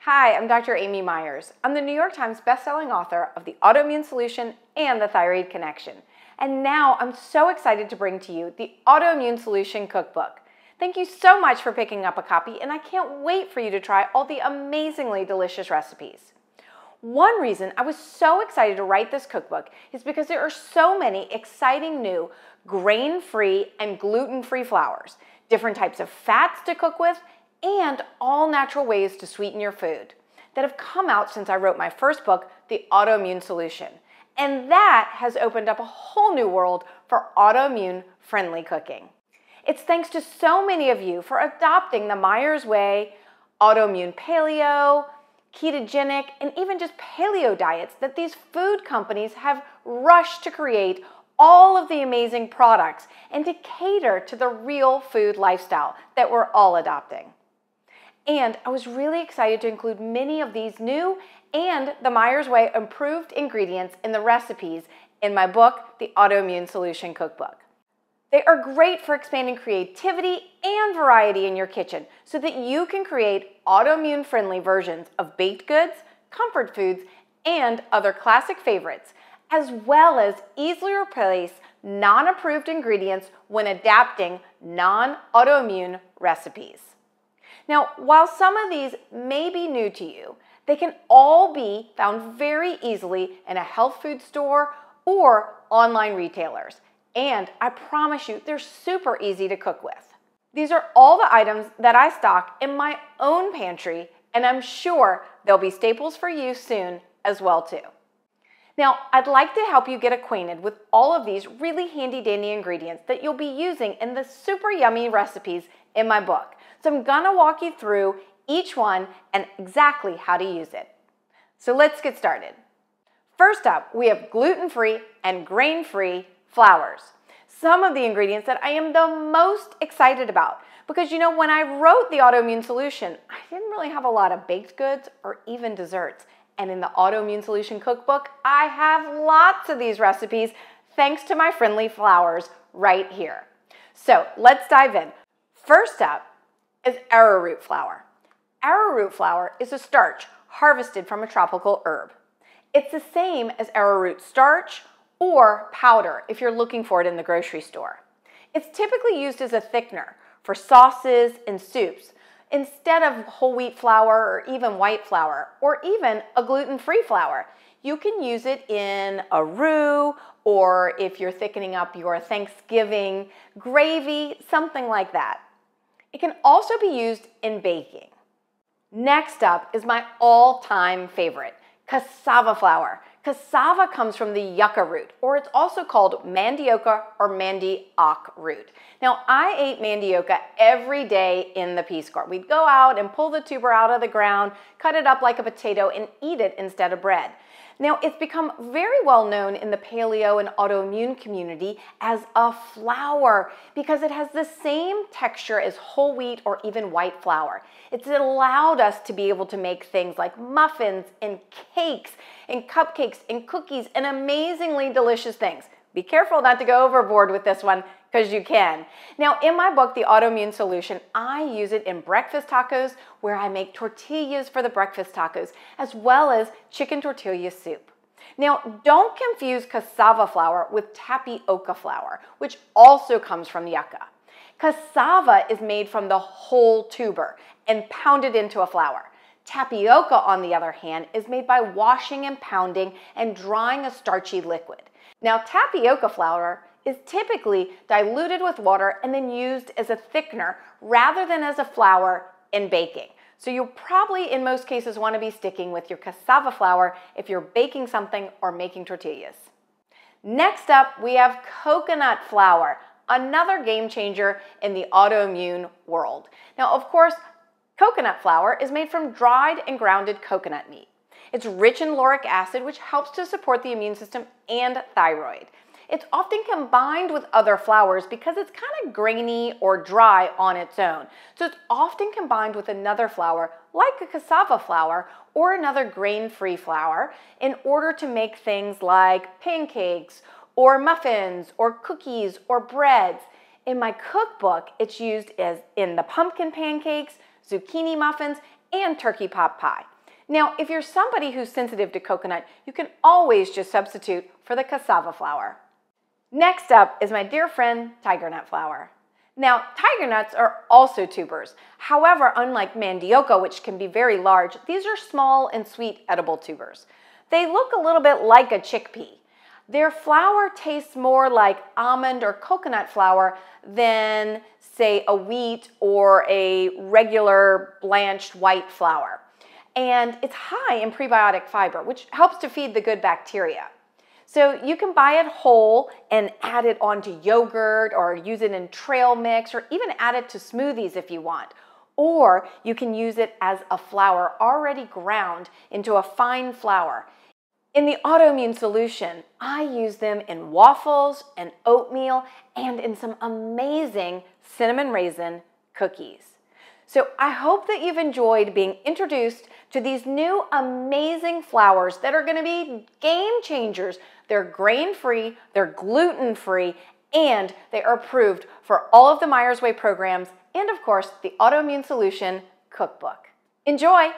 Hi, I'm Dr. Amy Myers. I'm the New York Times bestselling author of The Autoimmune Solution and The Thyroid Connection. And now I'm so excited to bring to you the Autoimmune Solution Cookbook. Thank you so much for picking up a copy, and I can't wait for you to try all the amazingly delicious recipes. One reason I was so excited to write this cookbook is because there are so many exciting new grain-free and gluten-free flours, different types of fats to cook with, and all natural ways to sweeten your food that have come out since I wrote my first book, The Autoimmune Solution. And that has opened up a whole new world for autoimmune friendly cooking. It's thanks to so many of you for adopting the Myers Way, autoimmune paleo, ketogenic, and even just paleo diets that these food companies have rushed to create all of the amazing products and to cater to the real food lifestyle that we're all adopting. And I was really excited to include many of these new and the Myers Way improved ingredients in the recipes in my book, The Autoimmune Solution Cookbook. They are great for expanding creativity and variety in your kitchen so that you can create autoimmune-friendly versions of baked goods, comfort foods, and other classic favorites, as well as easily replace non-approved ingredients when adapting non-autoimmune recipes. Now, while some of these may be new to you, they can all be found very easily in a health food store or online retailers. And I promise you, they're super easy to cook with. These are all the items that I stock in my own pantry, and I'm sure they'll be staples for you soon as well too. Now, I'd like to help you get acquainted with all of these really handy-dandy ingredients that you'll be using in the super yummy recipes in my book. So I'm gonna walk you through each one and exactly how to use it. So let's get started. First up, we have gluten-free and grain-free flours. Some of the ingredients that I am the most excited about because when I wrote the Autoimmune Solution, I didn't really have a lot of baked goods or even desserts. And in the Autoimmune Solution Cookbook, I have lots of these recipes thanks to my friendly flours right here. So let's dive in. First up is arrowroot flour. Arrowroot flour is a starch harvested from a tropical herb. It's the same as arrowroot starch or powder if you're looking for it in the grocery store. It's typically used as a thickener for sauces and soups instead of whole wheat flour or even white flour or even a gluten-free flour. You can use it in a roux or if you're thickening up your Thanksgiving gravy, something like that. It can also be used in baking. Next up is my all-time favorite, cassava flour. Cassava comes from the yucca root, or it's also called mandioca or mandioc root. Now, I ate mandioca every day in the Peace Corps. We'd go out and pull the tuber out of the ground, cut it up like a potato, and eat it instead of bread. Now, it's become very well known in the paleo and autoimmune community as a flour because it has the same texture as whole wheat or even white flour. It's allowed us to be able to make things like muffins and cakes and cupcakes and cookies and amazingly delicious things. Be careful not to go overboard with this one because you can. Now, in my book, The Autoimmune Solution, I use it in breakfast tacos where I make tortillas for the breakfast tacos, as well as chicken tortilla soup. Now, don't confuse cassava flour with tapioca flour, which also comes from yucca. Cassava is made from the whole tuber and pounded into a flour. Tapioca, on the other hand, is made by washing and pounding and drying a starchy liquid. Now, tapioca flour is typically diluted with water and then used as a thickener rather than as a flour in baking. So you'll probably, in most cases, want to be sticking with your cassava flour if you're baking something or making tortillas. Next up, we have coconut flour, another game changer in the autoimmune world. Now, of course, coconut flour is made from dried and grounded coconut meat. It's rich in lauric acid, which helps to support the immune system and thyroid. It's often combined with other flours because it's kind of grainy or dry on its own. So it's often combined with another flour, like a cassava flour or another grain-free flour, in order to make things like pancakes or muffins or cookies or breads. In my cookbook, it's used as in the pumpkin pancakes, zucchini muffins, and turkey pot pie. Now, if you're somebody who's sensitive to coconut, you can always just substitute for the cassava flour. Next up is my dear friend, tiger nut flour. Now, tiger nuts are also tubers. However, unlike mandioca, which can be very large, these are small and sweet edible tubers. They look a little bit like a chickpea. Their flour tastes more like almond or coconut flour than, say, a wheat or a regular blanched white flour. And it's high in prebiotic fiber, which helps to feed the good bacteria. So you can buy it whole and add it onto yogurt or use it in trail mix or even add it to smoothies if you want. Or you can use it as a flour already ground into a fine flour. In the autoimmune solution, I use them in waffles and oatmeal and in some amazing cinnamon raisin cookies. So I hope that you've enjoyed being introduced to these new amazing flours that are going to be game changers. They're grain-free, they're gluten-free, and they are approved for all of the Myers Way programs and, of course, the Autoimmune Solution Cookbook. Enjoy!